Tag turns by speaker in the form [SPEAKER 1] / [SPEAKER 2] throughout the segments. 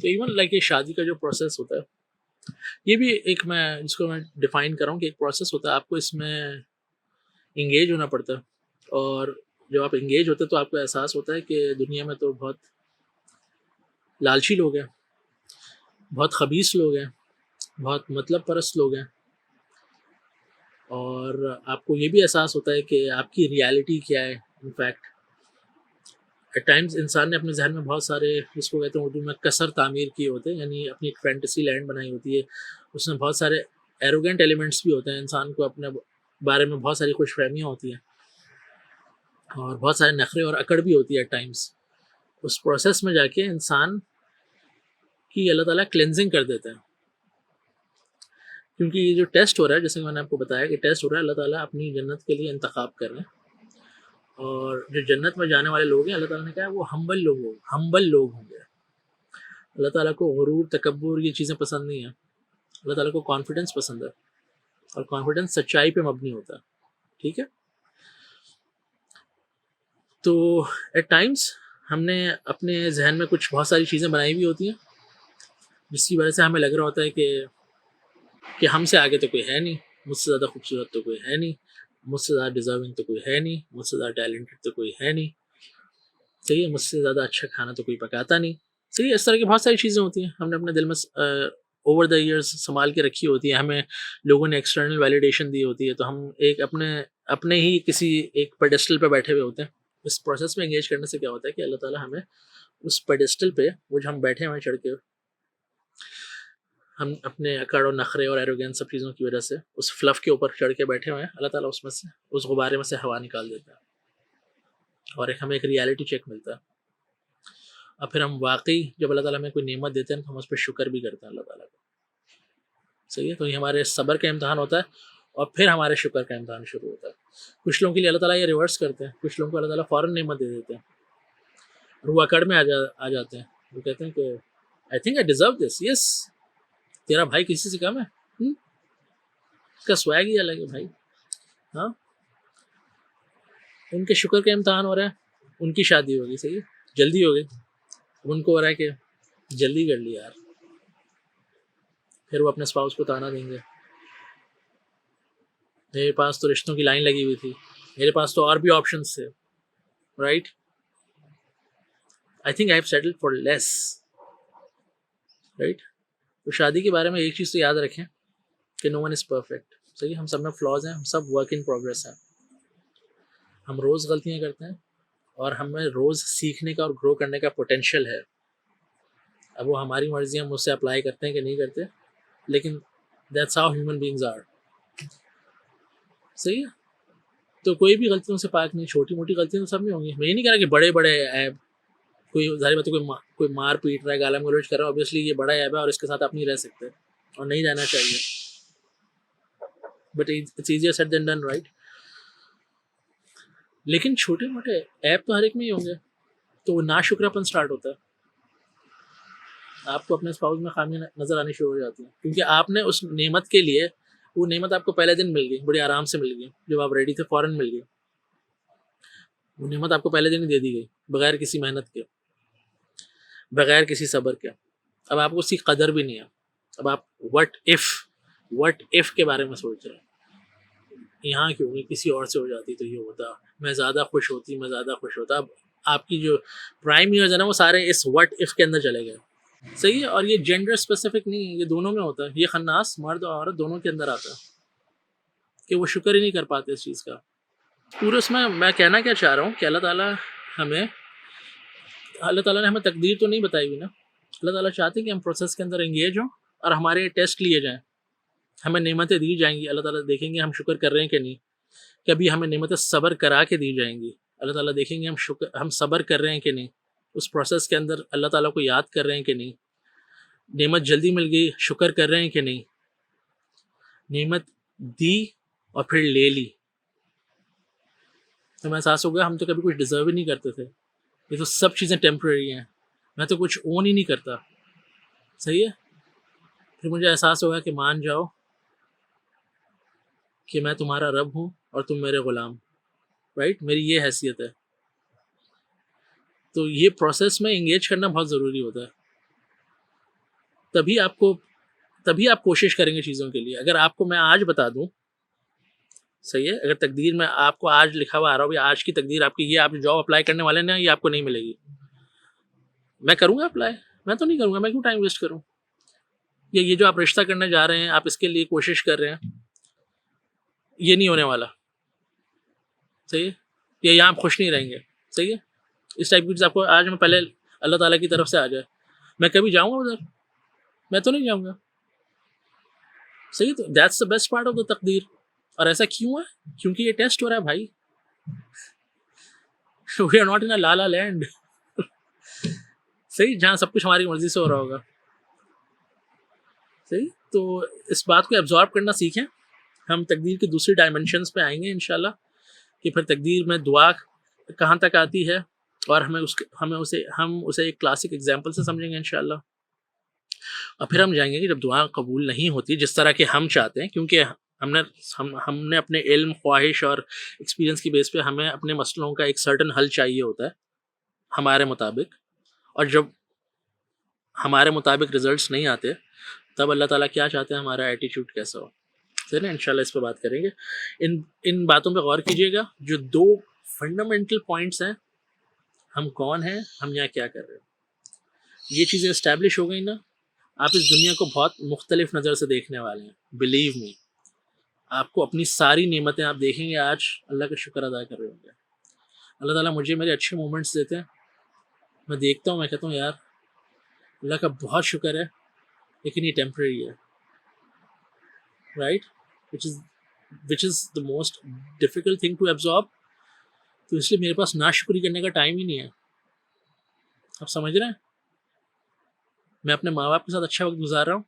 [SPEAKER 1] تو even like یہ شادی کا جو پروسیس ہوتا ہے یہ بھی ایک میں جس کو میں ڈیفائن کر رہا ہوں کہ ایک پروسیس ہوتا ہے، آپ کو اس میں انگیج ہونا پڑتا ہے، اور جب آپ انگیج ہوتے ہیں تو آپ کو احساس ہوتا ہے کہ دنیا میں تو بہت لالچی لوگ ہیں، بہت خبیث لوگ ہیں، بہت مطلب پرست لوگ ہیں، اور آپ کو یہ بھی احساس ہوتا ہے کہ آپ کی ریالٹی کیا ہے۔ انفیکٹ ایٹ ٹائمز انسان نے اپنے ذہن میں بہت سارے، جس کو کہتے ہیں اردو میں قصر تعمیر کیے ہوتے ہیں، یعنی اپنی ایک فینٹیسی لینڈ بنائی ہوتی ہے، اس میں بہت سارے ایروگینٹ ایلیمنٹس بھی ہوتے ہیں، انسان کو اپنے بارے میں بہت ساری خوش فہمیاں ہوتی ہیں اور بہت سارے نخرے اور اکڑ بھی ہوتی ہے ایٹ ٹائمز۔ اس پروسیس میں جا کے انسان کی اللہ تعالیٰ کلینزنگ کر دیتے ہیں، کیونکہ یہ جو ٹیسٹ ہو رہا ہے، جیسے کہ میں نے آپ کو بتایا کہ ٹیسٹ ہو رہا ہے، اللہ تعالیٰ اپنی جنت کے لیے انتخاب کر رہے ہیں، اور جو جنت میں جانے والے لوگ ہیں اللہ تعالیٰ نے کہا وہ ہمبل لوگ ہوں گے۔ اللہ تعالیٰ کو غرور، تکبر، یہ چیزیں پسند نہیں ہیں۔ اللہ تعالیٰ کو کانفیڈنس پسند ہے، اور کانفیڈنس سچائی پہ مبنی ہوتا ہے، ٹھیک ہے۔ تو ایٹ ٹائمس ہم نے اپنے ذہن میں کچھ بہت ساری چیزیں بنائی ہوئی ہوتی ہیں، جس کی وجہ سے ہمیں لگ رہا ہوتا ہے کہ ہم سے آگے تو کوئی ہے نہیں، مجھ سے زیادہ خوبصورت تو کوئی ہے نہیں، مجھ سے زیادہ ڈیزرونگ تو کوئی ہے نہیں، مجھ سے زیادہ ٹیلنٹڈ تو کوئی ہے نہیں، صحیح ہے، مجھ سے زیادہ اچھا کھانا تو کوئی پکاتا نہیں، صحیح ہے۔ اس طرح کی بہت ساری چیزیں ہوتی ہیں، ہم نے اپنے دل میں اوور دا ایئرس سنبھال کے رکھی ہوتی ہے، ہمیں لوگوں نے ایکسٹرنل ویلیڈیشن دی ہوتی ہے، تو ہم ایک اپنے ہی کسی ایک پیڈسٹل پہ بیٹھے ہوئے ہوتے ہیں۔ اس پروسیس میں انگیج کرنے سے کیا ہوتا ہے کہ اللہ تعالیٰ ہمیں اس پیڈسٹل پہ، وہ جو ہم بیٹھے ہوئے چڑھ کے، ہم اپنے اکڑ اور نخرے اور ایروگین سب چیزوں کی وجہ سے اس فلف کے اوپر چڑھ کے بیٹھے ہوئے ہیں، اللہ تعالیٰ اس میں سے، اس غبارے میں سے ہوا نکال دیتا ہے، اور ہمیں ایک ریالٹی چیک ملتا ہے، اور پھر ہم واقعی جب اللہ تعالیٰ ہمیں کوئی نعمت دیتے ہیں تو ہم اس پہ شکر بھی کرتے ہیں اللہ تعالیٰ کا، صحیح ہے۔ تو یہ ہمارے صبر کا امتحان ہوتا ہے، اور پھر ہمارے شکر کا امتحان شروع ہوتا ہے۔ کچھ لوگوں کے لیے اللہ تعالیٰ یہ ریورس کرتے ہیں، کچھ لوگوں کو اللہ تعالیٰ فوراً نعمت دے دیتے ہیں، اور وہ اکڑ میں آ جاتے ہیں، وہ کہتے ہیں کہ آئی تھنک آئی ڈیزرو دس، یس، تیرا بھائی کسی سے کم ہے، اس کا سویگ ہی الگ ہے بھائی، ہاں۔ ان کے شکر کا امتحان ہو رہا ہے، ان کی شادی ہوگی، صحیح ہے، جلدی ہو گئی، ان کو ہو رہا ہے کہ جلدی کر لی یار، پھر وہ اپنے اسپاؤس کو تانا دیں گے، میرے پاس تو رشتوں کی لائن لگی ہوئی تھی، میرے پاس تو اور بھی آپشنس تھے، right, I think I have settled for less, right. تو شادی کے بارے میں ایک چیز تو یاد رکھیں کہ نو ون از پرفیکٹ، صحیح، ہم سب میں فلاز ہیں، ہم سب ورک ان پروگریس ہیں، ہم روز غلطیاں کرتے ہیں، اور ہمیں روز سیکھنے کا اور گرو کرنے کا پوٹینشیل ہے۔ اب وہ ہماری مرضی، ہم اس سے اپلائی کرتے ہیں کہ نہیں کرتے، لیکن that's how human beings are, صحیح ہے۔ تو کوئی بھی غلطیوں سے پاک نہیں، چھوٹی موٹی غلطیاں تو سب میں ہوں گی، میں یہ نہیں کہہ رہا کہ بڑے بڑے عیب، کوئی ظاہر بات ہے کوئی مار پیٹ رہا ہے، گالم گلوچ کر رہا ہے، اوبیسلی یہ بڑا عیب ہے اور اس کے ساتھ آپ نہیں رہ سکتے اور نہیں رہنا چاہیے، but it's easier said than done, right. لیکن چھوٹے موٹے عیب تو ہر ایک میں ہی ہوں گے، تو وہ ناشکراپن سٹارٹ ہوتا ہے، آپ کو اپنے اسپاؤس میں خامیاں نظر آنی شروع ہو جاتی ہیں، کیونکہ آپ نے اس نعمت کے لیے، وہ نعمت آپ کو پہلے دن مل گئی، بڑی آرام سے مل گئی، جب آپ ریڈی تھے فوراً مل گئی، وہ نعمت آپ کو پہلے دن ہی دے دی گئی، بغیر کسی محنت کے، بغیر کسی صبر کے، اب آپ کو اس کی قدر بھی نہیں ہے، اب آپ وٹ ایف کے بارے میں سوچ رہے ہیں، یہاں کیوں نہیں کسی اور سے ہو جاتی تو یہ ہوتا، میں زیادہ خوش ہوتا، اب آپ کی جو پرائم ایئرز ہے نا وہ سارے اس وٹ ایف کے اندر چلے گئے، صحیح ہے۔ اور یہ جینڈر اسپیسیفک نہیں ہے، یہ دونوں میں ہوتا ہے، یہ خناس مرد اور عورت دونوں کے اندر آتا ہے کہ وہ شکر ہی نہیں کر پاتے اس چیز کا۔ پورے اس میں کہنا کیا چاہ رہا ہوں کہ اللہ تعالیٰ نے ہمیں تقدیر تو نہیں بتائی ہوئی نا، اللہ تعالیٰ چاہتے ہیں کہ ہم پروسیس کے اندر انگیج ہوں اور ہمارے ٹیسٹ لیے جائیں، ہمیں نعمتیں دی جائیں گی، اللہ تعالیٰ دیکھیں گے ہم شکر کر رہے ہیں کہ نہیں، کبھی ہمیں نعمتیں صبر کرا کے دی جائیں گی، اللہ تعالیٰ دیکھیں گے ہم صبر کر رہے ہیں کہ نہیں، اس پروسیس کے اندر اللہ تعالیٰ کو یاد کر رہے ہیں کہ نہیں، نعمت جلدی مل گئی شکر کر رہے ہیں کہ نہیں، نعمت دی اور پھر لے لی تو میں احساس ہو گیا ہم تو کبھی کچھ ڈیزرو ہی نہیں کرتے تھے، یہ تو سب چیزیں ٹیمپریری ہیں، میں تو کچھ اون ہی نہیں کرتا، صحیح ہے۔ پھر مجھے احساس ہوگا کہ مان جاؤ کہ میں تمہارا رب ہوں اور تم میرے غلام، رائٹ، میری یہ حیثیت ہے۔ تو یہ پروسیس میں انگیج کرنا بہت ضروری ہوتا ہے، تبھی آپ کوشش کریں گے چیزوں کے لیے. اگر آپ کو میں آج بتا دوں, صحیح ہے, اگر تقدیر میں آپ کو آج لکھا ہوا آ رہا ہو, آج کی تقدیر آپ کی یہ, آپ جاب اپلائی کرنے والے نا, یہ آپ کو نہیں ملے گی, میں کروں گا اپلائی؟ میں تو نہیں کروں گا, میں کیوں ٹائم ویسٹ کروں؟ یہ جو آپ رشتہ کرنے جا رہے ہیں, آپ اس کے لیے کوشش کر رہے ہیں, یہ نہیں ہونے والا, صحیح ہے, یا یہاں آپ خوش نہیں رہیں گے, صحیح ہے. اس ٹائپ کی چیز آپ کو آج میں پہلے اللہ تعالیٰ کی طرف سے آ جائے, میں کبھی جاؤں گا ادھر؟ میں تو نہیں جاؤں گا, صحیح. تو that's the best part of the تقدیر. اور ایسا کیوں ہے؟ کیونکہ یہ ٹیسٹ ہو رہا ہے بھائی. We are not in la la land, صحیح, جہاں سب کچھ ہماری مرضی سے ہو رہا ہوگا, صحیح. تو اس بات کو ایبزارب کرنا سیکھیں. ہم تقدیر کی دوسری ڈائمنشنز پہ آئیں گے انشاءاللہ, کہ پھر تقدیر میں دعا کہاں تک آتی ہے, اور ہم اسے ایک کلاسک ایگزامپل سے سمجھیں گے انشاءاللہ. اور پھر ہم جائیں گے کہ جب دعا قبول نہیں ہوتی جس طرح کہ ہم چاہتے ہیں, کیونکہ ہم نے اپنے علم, خواہش اور ایکسپیرینس کی بیس پہ ہمیں اپنے مسئلوں کا ایک سرٹن حل چاہیے ہوتا ہے ہمارے مطابق, اور جب ہمارے مطابق ریزلٹس نہیں آتے تب اللہ تعالیٰ کیا چاہتے ہیں, ہمارا ایٹیٹیوڈ کیسا ہو. صحیح نا, انشاءاللہ اس پہ بات کریں گے. ان باتوں پہ غور کیجیے گا. جو 2 فنڈامنٹل پوائنٹس ہیں, ہم کون ہیں, ہم یہاں کیا کر رہے ہیں, یہ چیزیں اسٹیبلش ہو گئی نا, آپ اس دنیا کو بہت مختلف نظر سے دیکھنے والے ہیں. بلیو می, آپ کو اپنی ساری نعمتیں آپ دیکھیں گے آج اللہ کا شکر ادا کر رہے ہوں گے. اللہ تعالیٰ مجھے میرے اچھے مومنٹس دیتے ہیں, میں دیکھتا ہوں, میں کہتا ہوں یار اللہ کا بہت شکر ہے, لیکن یہ ٹیمپریری ہے, right, which is the most difficult thing to absorb. تو اس لیے میرے پاس ناشکری کرنے کا ٹائم ہی نہیں ہے. آپ سمجھ رہے ہیں, میں اپنے ماں باپ کے ساتھ اچھا وقت گزار رہا ہوں,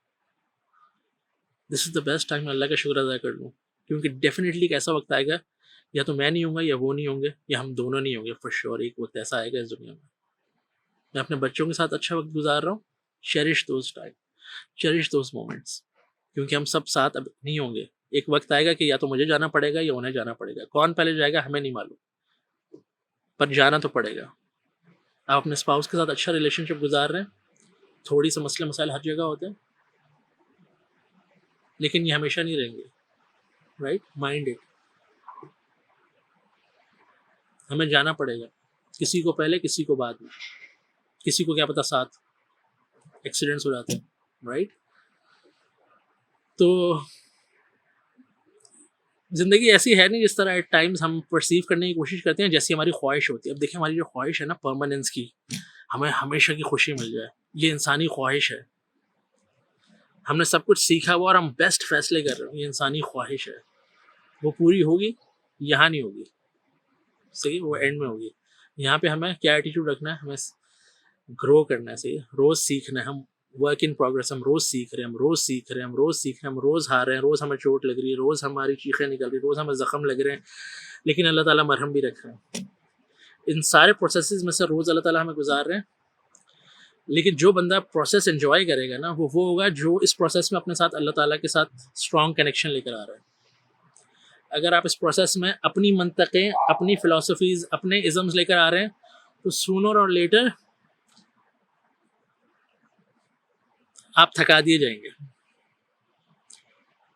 [SPEAKER 1] دس از دا بیسٹ ٹائم اللہ کا شکر ادا کر لوں, کیونکہ ڈیفینیٹلی ایک ایسا وقت آئے گا, یا تو میں نہیں ہوں گا یا وہ نہیں ہوں گے, یا ہم دونوں نہیں ہوں گے, فور شیور ایک وقت ایسا آئے گا اس دنیا میں. میں اپنے بچوں کے ساتھ اچھا وقت گزار رہا ہوں, cherish those time, cherish those moments, کیونکہ ہم سب ساتھ اب نہیں ہوں گے. ایک وقت آئے گا کہ یا تو مجھے جانا پڑے گا یا انہیں جانا پڑے گا, کون پہلے جائے گا ہمیں نہیں معلوم, پر جانا تو پڑے گا. آپ اپنے اسپاؤس کے ساتھ اچھا ریلیشن شپ گزار رہے ہیں, تھوڑی سے مسئلے مسائل ہر جگہ ہوتے ہیں, لیکن یہ ہمیشہ نہیں رہیں گے, رائٹ, مائنڈ اٹ. ہمیں جانا پڑے گا, کسی کو پہلے کسی کو بعد میں, کسی کو کیا پتا ساتھ ایکسیڈنٹس ہو جاتے ہیں, رائٹ. تو زندگی ایسی ہے نہیں جس طرح ایٹ ٹائمز ہم پرسیو کرنے کی کوشش کرتے ہیں جیسی ہماری خواہش ہوتی ہے. اب دیکھیں, ہماری جو خواہش ہے نا پرماننس کی, ہمیں ہمیشہ کی خوشی مل جائے, یہ انسانی خواہش ہے. ہم نے سب کچھ سیکھا ہوا اور ہم بیسٹ فیصلے کر رہے ہیں, یہ انسانی خواہش ہے. وہ پوری ہوگی, یہاں نہیں ہوگی, صحیح, وہ اینڈ میں ہوگی. یہاں پہ ہمیں کیا ایٹیٹیوڈ رکھنا ہے, ہمیں گرو کرنا ہے, صحیح, روز سیکھنا ہے. ہم ورک ان پروگرس, ہم روز سیکھ رہے ہیں, ہم روز سیکھ رہے ہیں, ہم روز سیکھ رہے ہیں, ہم روز ہار رہے ہیں, روز ہمیں چوٹ لگ رہی ہے, روز ہماری چیخیں نکل رہی ہیں, روز ہمیں زخم لگ رہے ہیں, لیکن اللہ تعالیٰ مرہم بھی رکھ رہے ہیں. ان سارے پروسیسز میں سے روز اللہ تعالیٰ ہمیں گزار رہے ہیں. لیکن جو بندہ پروسیس انجوائے کرے گا نا, وہ ہوگا جو اس پروسیس میں اپنے ساتھ اللہ تعالیٰ کے ساتھ اسٹرانگ کنیکشن لے کر آ رہا ہے. اگر آپ اس پروسیس میں اپنی منطقیں, اپنی فلاسفیز, اپنے ازمز لے کر آ رہے ہیں, تو سونر اور لیٹر آپ تھکا دیے جائیں گے,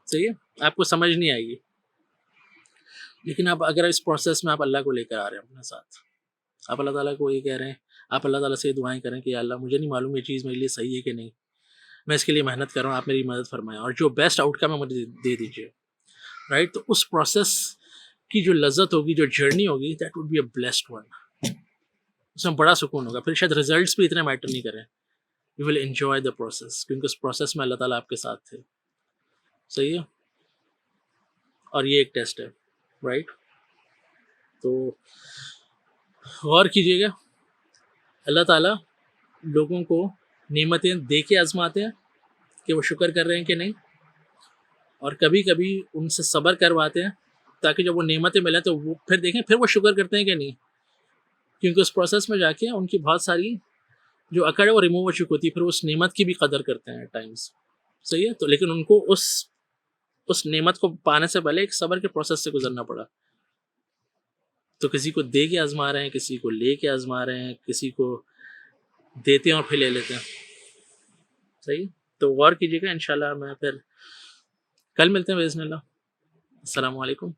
[SPEAKER 1] صحیح ہے, آپ کو سمجھ نہیں آئے گی. لیکن آپ اگر اس پروسیس میں آپ اللہ کو لے کر آ رہے ہیں اپنے ساتھ, آپ اللہ تعالیٰ کو یہ کہہ رہے ہیں, آپ اللہ تعالیٰ سے یہ دعائیں کریں کہ یا اللہ مجھے نہیں معلوم یہ چیز میرے لیے صحیح ہے کہ نہیں, میں اس کے لیے محنت کر رہا ہوں, آپ میری مدد فرمائیں, اور جو بیسٹ آؤٹ کم ہے مجھے دے دیجیے, رائٹ. تو اس پروسیس کی جو لذت ہوگی, جو جرنی ہوگی, that would be a blessed one. اس میں بڑا سکون ہوگا. پھر شاید ریزلٹس بھی اتنے میٹر نہیں کریں, you will enjoy the process, کیونکہ اس پروسیس میں اللہ تعالیٰ آپ کے ساتھ تھے, صحیح ہے. اور یہ ایک ٹیسٹ ہے, رائٹ. تو غور کیجیے گا, اللہ تعالیٰ لوگوں کو نعمتیں دے کے آزماتے ہیں کہ وہ شکر کر رہے ہیں کہ نہیں, اور کبھی کبھی ان سے صبر کرواتے ہیں تاکہ جب وہ نعمتیں ملیں تو وہ پھر دیکھیں پھر وہ شکر کرتے ہیں کہ نہیں, کیونکہ اس پروسیس میں جا کے ان کی بہت ساری جو اکڑ ہے وہ ریموو ہو چکی ہوتی ہے, پھر اس نعمت کی بھی قدر کرتے ہیں ٹائمز, صحیح ہے. تو لیکن ان کو اس نعمت کو پانے سے پہلے ایک صبر کے پروسیس سے گزرنا پڑا. تو کسی کو دے کے آزما رہے ہیں, کسی کو لے کے آزما رہے ہیں, کسی کو دیتے ہیں اور پھر لے لیتے ہیں, صحیح. تو غور کیجیے گا. انشاءاللہ میں پھر کل ملتے ہیں باذن اللہ. السلام علیکم.